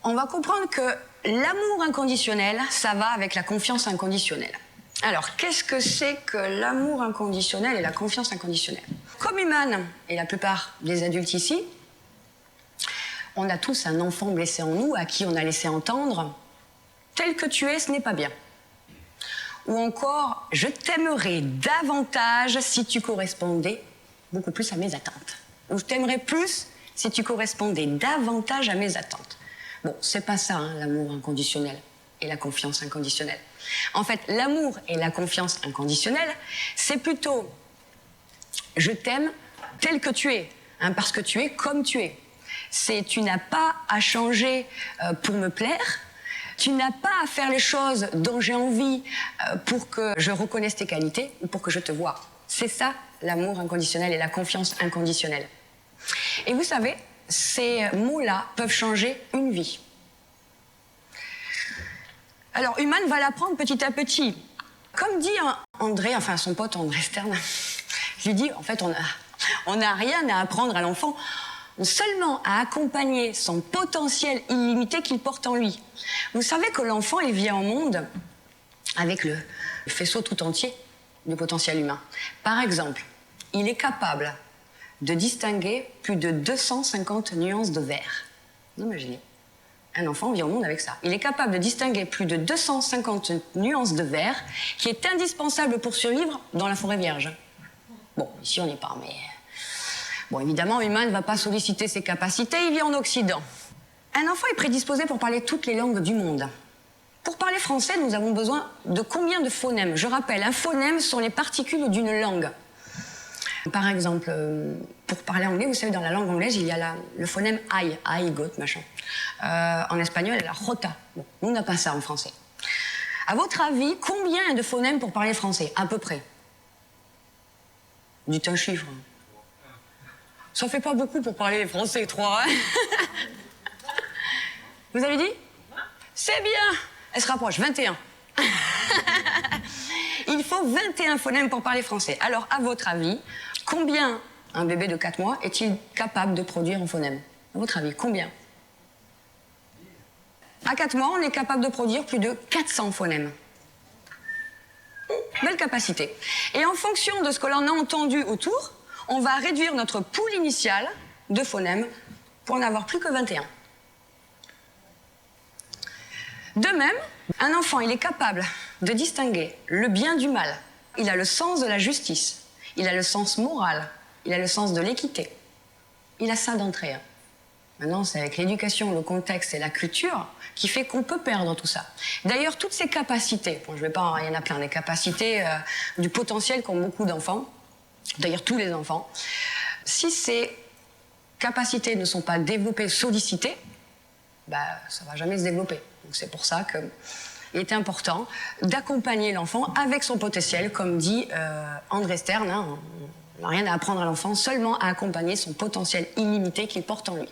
on va comprendre que l'amour inconditionnel, ça va avec la confiance inconditionnelle. Alors, qu'est-ce que c'est que l'amour inconditionnel et la confiance inconditionnelle? Comme Human et la plupart des adultes ici, on a tous un enfant blessé en nous à qui on a laissé entendre « tel que tu es, ce n'est pas bien ». Ou encore « je t'aimerais davantage si tu correspondais beaucoup plus à mes attentes ». Ou « je t'aimerais plus si tu correspondais davantage à mes attentes ». Bon, c'est pas ça, hein, l'amour inconditionnel et la confiance inconditionnelle. En fait, l'amour et la confiance inconditionnelle, c'est plutôt « je t'aime tel que tu es hein, », parce que tu es comme tu es. C'est « tu n'as pas à changer pour me plaire », tu n'as pas à faire les choses dont j'ai envie pour que je reconnaisse tes qualités ou pour que je te voie. C'est ça, l'amour inconditionnel et la confiance inconditionnelle. Et vous savez, ces mots-là peuvent changer une vie. Alors, Human va l'apprendre petit à petit. Comme dit André, enfin son pote André Stern, je lui dis, en fait, on n'a rien à apprendre à l'enfant, seulement à accompagner son potentiel illimité qu'il porte en lui. Vous savez que l'enfant, il vient au monde avec le faisceau tout entier du potentiel humain. Par exemple, il est capable de distinguer plus de 250 nuances de vert. Vous imaginez, un enfant vient au monde avec ça. Il est capable de distinguer plus de 250 nuances de vert, qui est indispensable pour survivre dans la forêt vierge. Bon, ici on n'y est pas, mais... Bon, évidemment, Human ne va pas solliciter ses capacités, il vit en Occident. Un enfant est prédisposé pour parler toutes les langues du monde. Pour parler français, nous avons besoin de combien de phonèmes? Je rappelle, un phonème sont les particules d'une langue. Par exemple, pour parler anglais, vous savez, dans la langue anglaise, il y a le phonème I, got, machin. En espagnol, il y a la jota. Bon, nous, on n'a pas ça en français. À votre avis, combien de phonèmes pour parler français? À peu près. Dites un chiffre. Ça fait pas beaucoup pour parler français, 3, hein? Vous avez dit? C'est bien. Elle se rapproche, 21. Il faut 21 phonèmes pour parler français. Alors, à votre avis, combien un bébé de 4 mois est-il capable de produire en phonèmes? À votre avis, combien? À 4 mois, on est capable de produire plus de 400 phonèmes. Belle capacité. Et en fonction de ce que l'on a entendu autour, on va réduire notre pool initial de phonèmes pour n'avoir plus que 21. De même, un enfant, il est capable de distinguer le bien du mal. Il a le sens de la justice. Il a le sens moral. Il a le sens de l'équité. Il a ça d'entrée. Maintenant, c'est avec l'éducation, le contexte et la culture qui fait qu'on peut perdre tout ça. D'ailleurs, toutes ces capacités, bon, je vais pas, il y en a plein, des capacités du potentiel qu'ont beaucoup d'enfants, d'ailleurs tous les enfants, si ces capacités ne sont pas développées, sollicitées, bah, ça ne va jamais se développer. Donc c'est pour ça qu'il est important d'accompagner l'enfant avec son potentiel, comme dit André Stern, hein, on n'a rien à apprendre à l'enfant, seulement à accompagner son potentiel illimité qu'il porte en lui.